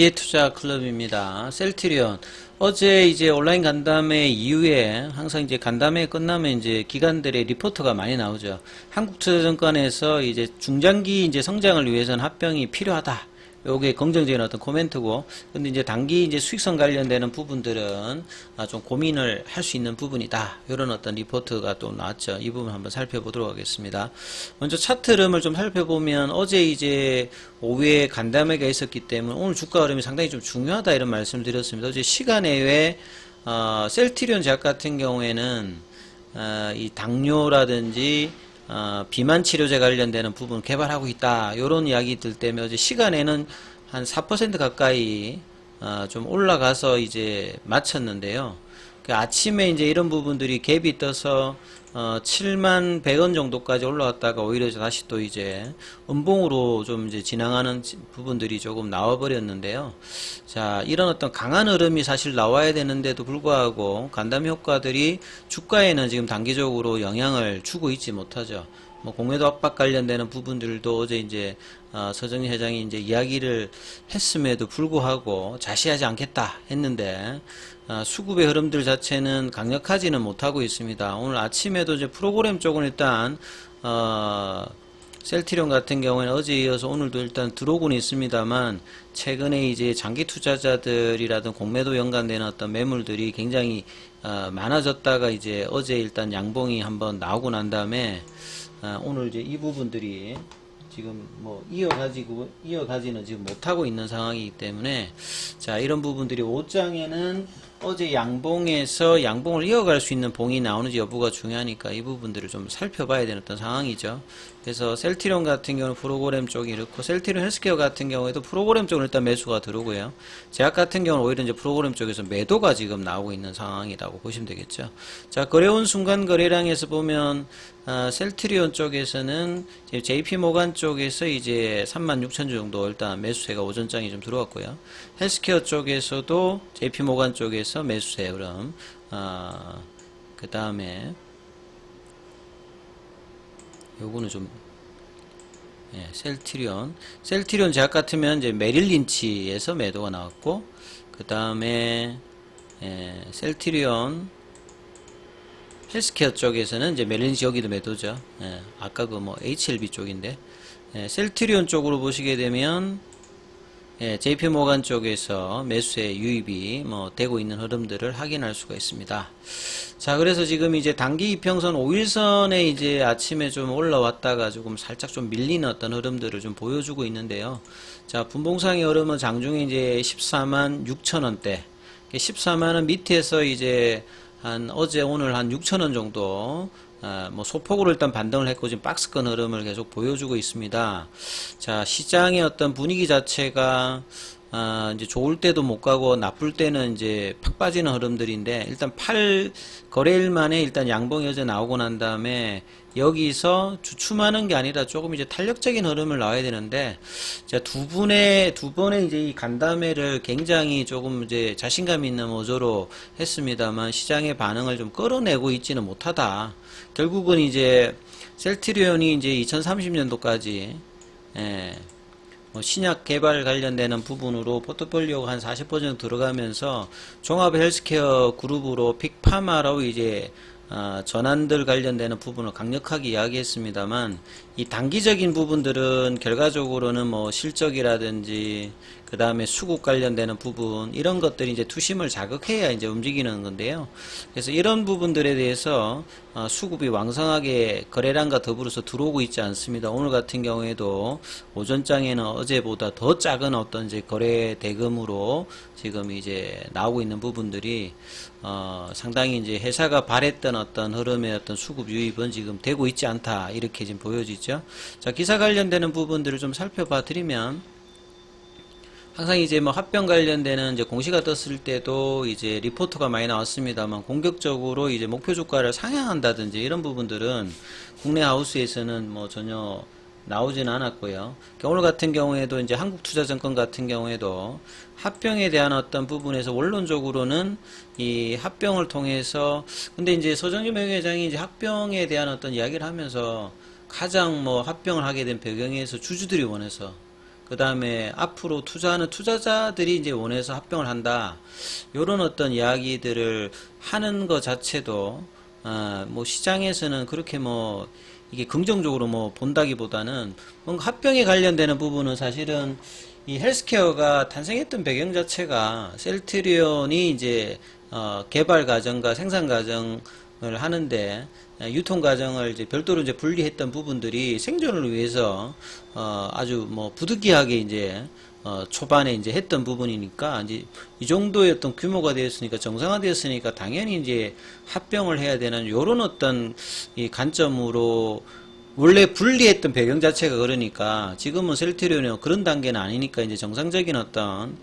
지혜투자 클럽입니다. 셀트리온. 어제 이제 온라인 간담회 이후에 항상 이제 간담회 끝나면 이제 기관들의 리포트가 많이 나오죠. 한국투자증권에서 이제 중장기 이제 성장을 위해서는 합병이 필요하다. 요게 긍정적인 어떤 코멘트고, 근데 이제 단기 이제 수익성 관련되는 부분들은 좀 고민을 할 수 있는 부분이다. 이런 어떤 리포트가 또 나왔죠. 이 부분 한번 살펴보도록 하겠습니다. 먼저 차트 흐름을 좀 살펴보면 어제 이제 오후에 간담회가 있었기 때문에 오늘 주가 흐름이 상당히 좀 중요하다 이런 말씀을 드렸습니다. 어제 시간 외에 셀트리온 제약 같은 경우에는 이 당뇨라든지 비만 치료제 관련되는 부분 개발하고 있다. 요런 이야기들 때문에 어제 시간에는 한 4% 가까이 좀 올라가서 이제 마쳤는데요. 그 아침에 이제 이런 부분들이 갭이 떠서 7만 100원 정도까지 올라왔다가 오히려 다시 또 이제 음봉으로 좀 이제 진행하는 부분들이 조금 나와버렸는데요. 자, 이런 어떤 강한 흐름이 사실 나와야 되는데도 불구하고 간담 효과들이 주가에는 지금 단기적으로 영향을 주고 있지 못하죠. 뭐 공매도 압박 관련되는 부분들도 어제 이제 서정희 회장이 이제 이야기를 했음에도 불구하고 자시하지 않겠다 했는데 수급의 흐름들 자체는 강력하지는 못하고 있습니다. 오늘 아침에도 이제 프로그램 쪽은 일단 셀트리온 같은 경우에는 어제 이어서 오늘도 일단 들어오고는 있습니다만 최근에 이제 장기 투자자들이라든 공매도 연관되는 어떤 매물들이 굉장히 많아졌다가 이제 어제 일단 양봉이 한번 나오고 난 다음에 오늘 이제 이 부분들이 지금 뭐 이어가지는 지금 못하고 있는 상황이기 때문에 자, 이런 부분들이 5장에는 어제 양봉에서 양봉을 이어갈 수 있는 봉이 나오는지 여부가 중요하니까 이 부분들을 좀 살펴봐야 되는 어떤 상황이죠. 그래서 셀트리온 같은 경우는 프로그램 쪽이 이렇고 셀트리온 헬스케어 같은 경우에도 프로그램 쪽은 일단 매수가 들어오고요. 제약 같은 경우는 오히려 이제 프로그램 쪽에서 매도가 지금 나오고 있는 상황이라고 보시면 되겠죠. 자, 거래온 순간 거래량에서 보면 셀트리온 쪽에서는 JP모간 쪽에서 이제 36,000주 정도 일단 매수세가 오전장에 좀 들어왔고요. 헬스케어 쪽에서도 JP모간 쪽에서 매수세 흐름, 그 다음에 요거는 좀 셀트리온 제약 같으면 이제 메릴린치에서 매도가 나왔고, 그 다음에 셀트리온 헬스케어 쪽에서는 이제 메릴린치 여기도 매도죠. 아까 그 뭐 HLB 쪽인데 셀트리온 쪽으로 보시게 되면 JP모간 쪽에서 매수의 유입이 뭐 되고 있는 흐름들을 확인할 수가 있습니다. 자, 그래서 지금 이제 단기 이평선 5일선에 이제 아침에 좀 올라왔다가 조금 살짝 좀 밀리는 어떤 흐름들을 좀 보여주고 있는데요. 자, 분봉상의 흐름은 장중에 이제 14만 6천원대, 14만원 밑에서 이제 한 어제 오늘 한 6천원 정도 뭐 소폭으로 일단 반등을 했고 지금 박스권 흐름을 계속 보여주고 있습니다. 자, 시장의 어떤 분위기 자체가 이제 좋을 때도 못 가고 나쁠 때는 이제 팍 빠지는 흐름들인데 일단 8거래일 만에 일단 양봉이 어제 나오고 난 다음에 여기서 주춤하는 게 아니라 조금 이제 탄력적인 흐름을 나와야 되는데 자, 두 번의 이제 이 간담회를 굉장히 조금 이제 자신감 있는 어조로 했습니다만 시장의 반응을 좀 끌어내고 있지는 못하다. 결국은 이제 셀트리온이 이제 2030년도까지 뭐 신약 개발 관련되는 부분으로 포트폴리오가 한 40% 들어가면서 종합 헬스케어 그룹으로 빅파마로 이제 전환들 관련되는 부분을 강력하게 이야기했습니다만 이 단기적인 부분들은 결과적으로는 뭐 실적이라든지 그 다음에 수급 관련되는 부분 이런 것들이 이제 투심을 자극해야 이제 움직이는 건데요. 그래서 이런 부분들에 대해서 수급이 왕성하게 거래량과 더불어서 들어오고 있지 않습니다. 오늘 같은 경우에도 오전장에는 어제보다 더 작은 어떤 이제 거래 대금으로 지금 이제 나오고 있는 부분들이 상당히 이제 회사가 바랬던 어떤 흐름의 어떤 수급 유입은 지금 되고 있지 않다 이렇게 지금 보여지죠. 자, 기사 관련되는 부분들을 좀 살펴봐 드리면 항상 이제 뭐 합병 관련되는 이제 공시가 떴을 때도 이제 리포트가 많이 나왔습니다만 공격적으로 이제 목표 주가를 상향한다든지 이런 부분들은 국내 하우스에서는 뭐 전혀 나오지는 않았고요. 오늘 같은 경우에도 이제 한국투자증권 같은 경우에도 합병에 대한 어떤 부분에서 원론적으로는 이 합병을 통해서 근데 이제 서정진 회장이 이제 합병에 대한 어떤 이야기를 하면서 가장 뭐 합병을 하게 된 배경에서 주주들이 원해서 그 다음에 앞으로 투자하는 투자자들이 이제 원해서 합병을 한다. 요런 어떤 이야기들을 하는 것 자체도, 뭐 시장에서는 그렇게 뭐, 이게 긍정적으로 뭐 본다기보다는 뭔가 합병에 관련되는 부분은 사실은 이 헬스케어가 탄생했던 배경 자체가 셀트리온이 이제 개발 과정과 생산 과정을 하는데 유통 과정을 이제 별도로 이제 분리했던 부분들이 생존을 위해서 아주 뭐 부득이하게 이제 초반에 이제 했던 부분이니까 이제 이 정도의 어떤 규모가 되었으니까 정상화되었으니까 당연히 이제 합병을 해야 되는 요런 어떤 이 관점으로 원래 분리했던 배경 자체가 그러니까 지금은 셀트리온이 그런 단계는 아니니까 이제 정상적인 어떤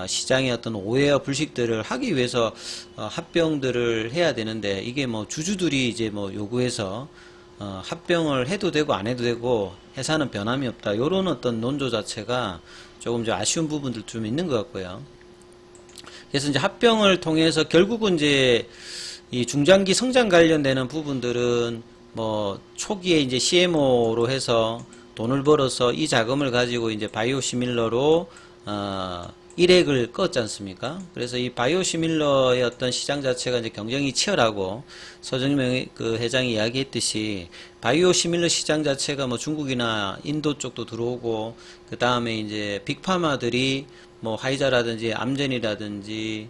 시장의 어떤 오해와 불식들을 하기 위해서 합병들을 해야 되는데 이게 뭐 주주들이 이제 뭐 요구해서 합병을 해도 되고 안 해도 되고 회사는 변함이 없다. 요런 어떤 논조 자체가 조금 좀 아쉬운 부분들 좀 있는 것 같고요. 그래서 이제 합병을 통해서 결국은 이제 이 중장기 성장 관련되는 부분들은 뭐 초기에 이제 CMO로 해서 돈을 벌어서 이 자금을 가지고 이제 바이오시밀러로 일액을 껐지 않습니까? 그래서 이 바이오시밀러의 어떤 시장 자체가 이제 경쟁이 치열하고 서정명 그 회장이 이야기했듯이 바이오시밀러 시장 자체가 뭐 중국이나 인도 쪽도 들어오고 그 다음에 이제 빅파마들이 뭐 화이자라든지 암젠이라든지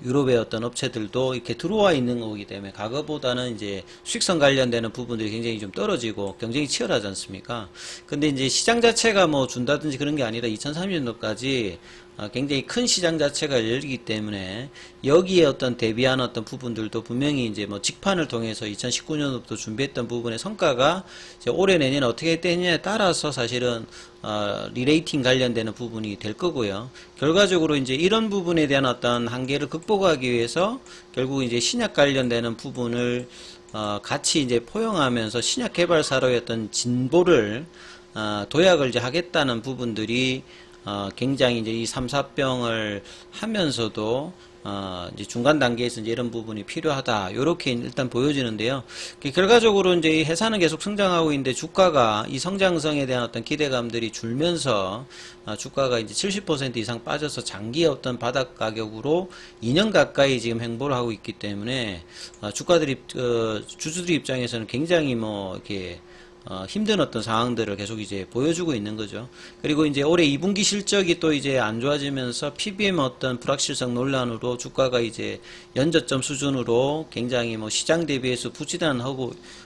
유럽의 어떤 업체들도 이렇게 들어와 있는 거기 때문에 과거보다는 이제 수익성 관련되는 부분들이 굉장히 좀 떨어지고 경쟁이 치열하지 않습니까? 근데 이제 시장 자체가 뭐 준다든지 그런 게 아니라 2030년도까지 굉장히 큰 시장 자체가 열리기 때문에 여기에 어떤 대비한 어떤 부분들도 분명히 이제 뭐 직판을 통해서 2019년부터 준비했던 부분의 성과가 이제 올해 내년에 어떻게 되느냐에 따라서 사실은 리레이팅 관련되는 부분이 될 거고요. 결과적으로 이제 이런 부분에 대한 어떤 한계를 극복하기 위해서 결국 이제 신약 관련되는 부분을 같이 이제 포용하면서 신약 개발사로의 어떤 진보를 도약을 이제 하겠다는 부분들이 굉장히 이제 이 3, 4병을 하면서도 이제 중간 단계에서 이제 이런 부분이 필요하다. 요렇게 일단 보여지는데요. 결과적으로 이제 이 회사는 계속 성장하고 있는데 주가가 이 성장성에 대한 어떤 기대감들이 줄면서 주가가 이제 70% 이상 빠져서 장기 어떤 바닥 가격으로 2년 가까이 지금 행보를 하고 있기 때문에 주가들이 주주들 입장에서는 굉장히 뭐 이렇게 힘든 어떤 상황들을 계속 이제 보여주고 있는 거죠. 그리고 이제 올해 2분기 실적이 또 이제 안 좋아지면서 PBM 어떤 불확실성 논란으로 주가가 이제 연저점 수준으로 굉장히 뭐 시장 대비해서 부진한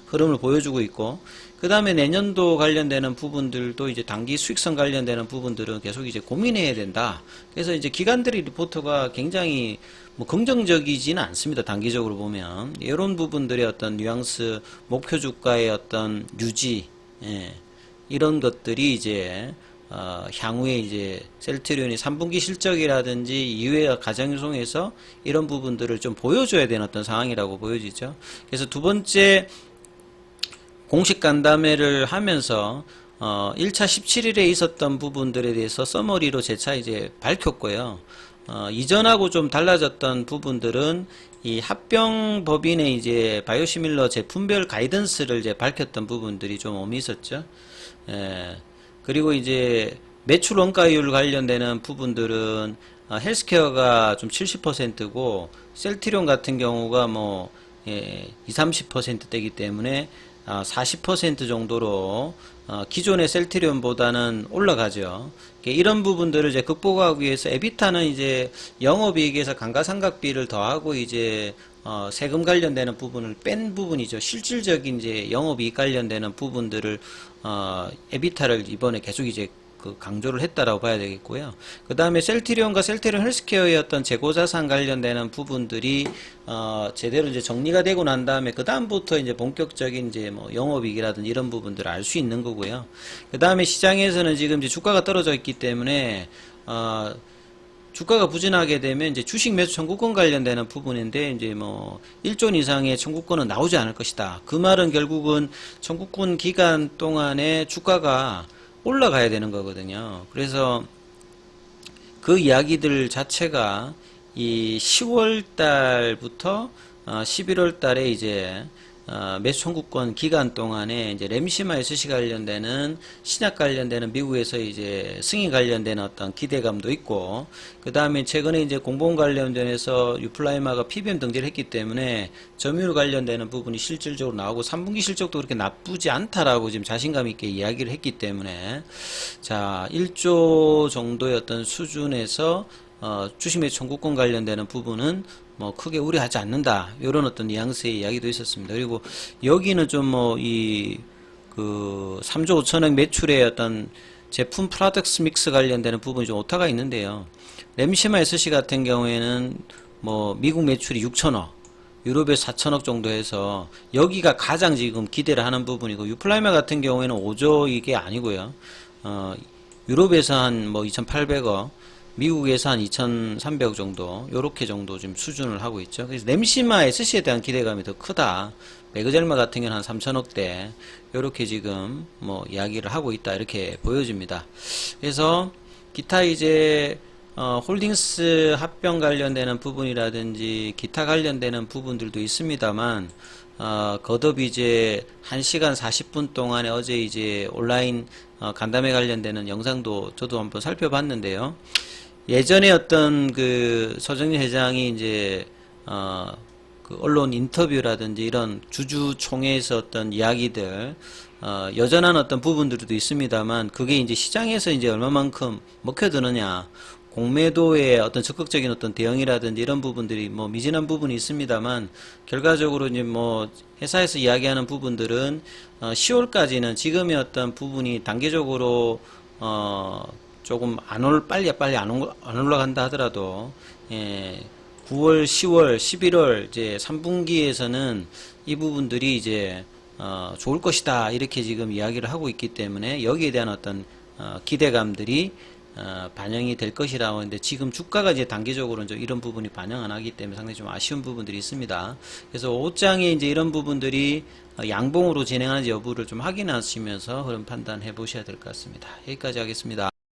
흐름을 보여주고 있고, 그 다음에 내년도 관련되는 부분들도 이제 단기 수익성 관련되는 부분들은 계속 이제 고민해야 된다. 그래서 이제 기관들의 리포트가 굉장히 뭐 긍정적이지는 않습니다. 단기적으로 보면 이런 부분들의 어떤 뉘앙스, 목표 주가의 어떤 유지, 이런 것들이 이제 향후에 이제 셀트리온이 3분기 실적이라든지 이외의 가정유송에서 이런 부분들을 좀 보여줘야 되는 어떤 상황이라고 보여지죠. 그래서 두 번째 공식 간담회를 하면서 1차 17일에 있었던 부분들에 대해서 서머리로 재차 이제 밝혔고요. 이전하고 좀 달라졌던 부분들은 이 합병 법인의 이제 바이오시밀러 제품별 가이던스를 이제 밝혔던 부분들이 좀 의미 있었죠. 그리고 이제 매출 원가율 관련되는 부분들은 헬스케어가 좀 70%고 셀트리온 같은 경우가 뭐 20-30%대이기 때문에 40% 정도로 기존의 셀트리온보다는 올라가죠. 이런 부분들을 이제 극복하기 위해서 에비타는 이제 영업이익에서 감가상각비를 더하고 이제 세금 관련되는 부분을 뺀 부분이죠. 실질적인 이제 영업이익 관련되는 부분들을 에비타를 이번에 계속 이제 그 강조를 했다라고 봐야 되겠고요. 그 다음에 셀트리온과 셀트리온 헬스케어의 어떤 재고자산 관련되는 부분들이 제대로 이제 정리가 되고 난 다음에 그 다음부터 이제 본격적인 이제 뭐 영업이익이라든지 이런 부분들을 알 수 있는 거고요. 그 다음에 시장에서는 지금 이제 주가가 떨어져 있기 때문에 주가가 부진하게 되면 이제 주식 매수 청구권 관련되는 부분인데 이제 뭐 1조 이상의 청구권은 나오지 않을 것이다. 그 말은 결국은 청구권 기간 동안에 주가가 올라가야 되는 거거든요. 그래서 그 이야기들 자체가 이 10월 달부터 11월 달에 이제 매수 청구권 기간 동안에 이제 램시마 SC 관련되는 신약 관련되는 미국에서 이제 승인 관련되는 어떤 기대감도 있고, 그 다음에 최근에 이제 공보험 관련돼서 유플라이마가 PBM 등재를 했기 때문에 점유율 관련되는 부분이 실질적으로 나오고 3분기 실적도 그렇게 나쁘지 않다라고 지금 자신감 있게 이야기를 했기 때문에, 자 1조 정도의 어떤 수준에서 주식 매수 청구권 관련되는 부분은 뭐 크게 우려하지 않는다, 이런 어떤 뉘앙스의 이야기도 있었습니다. 그리고 여기는 좀 뭐 그 3조 5천억 매출의 어떤 제품 프로덕트 믹스 관련되는 부분이 좀 오타가 있는데요. 램시마 SC 같은 경우에는 뭐 미국 매출이 6천억, 유럽에 4천억 정도 해서 여기가 가장 지금 기대를 하는 부분이고, 유플라이마 같은 경우에는 5조 이게 아니고요. 유럽에서 한 뭐 2,800억, 미국에서 한 2,300억 정도, 요렇게 정도 지금 수준을 하고 있죠. 그래서 램시마 SC에 대한 기대감이 더 크다. 메그젤마 같은 경우는 한 3천억대, 요렇게 지금 뭐 이야기를 하고 있다, 이렇게 보여집니다. 그래서 기타 이제 홀딩스 합병 관련되는 부분이라든지 기타 관련되는 부분들도 있습니다만, 거듭 이제 1시간 40분 동안에 어제 이제 온라인 간담회 관련되는 영상도 저도 한번 살펴봤는데요. 예전에 어떤 그 서정진 회장이 이제 그 언론 인터뷰라든지 이런 주주총회에서 어떤 이야기들, 여전한 어떤 부분들도 있습니다만, 그게 이제 시장에서 이제 얼마만큼 먹혀드느냐, 공매도의 어떤 적극적인 어떤 대응이라든지 이런 부분들이 뭐 미진한 부분이 있습니다만, 결과적으로 이제 뭐 회사에서 이야기하는 부분들은 10월까지는 지금의 어떤 부분이 단계적으로 조금 빨리 안 올라간다 하더라도, 9월, 10월, 11월 이제 3분기에서는 이 부분들이 이제 좋을 것이다, 이렇게 지금 이야기를 하고 있기 때문에 여기에 대한 어떤 기대감들이 반영이 될 것이라고 하는데, 지금 주가가 이제 단기적으로 좀 이런 부분이 반영 안 하기 때문에 상당히 좀 아쉬운 부분들이 있습니다. 그래서 옷장에 이제 이런 부분들이 양봉으로 진행하는지 여부를 좀 확인하시면서 흐름 판단해 보셔야 될 것 같습니다. 여기까지 하겠습니다.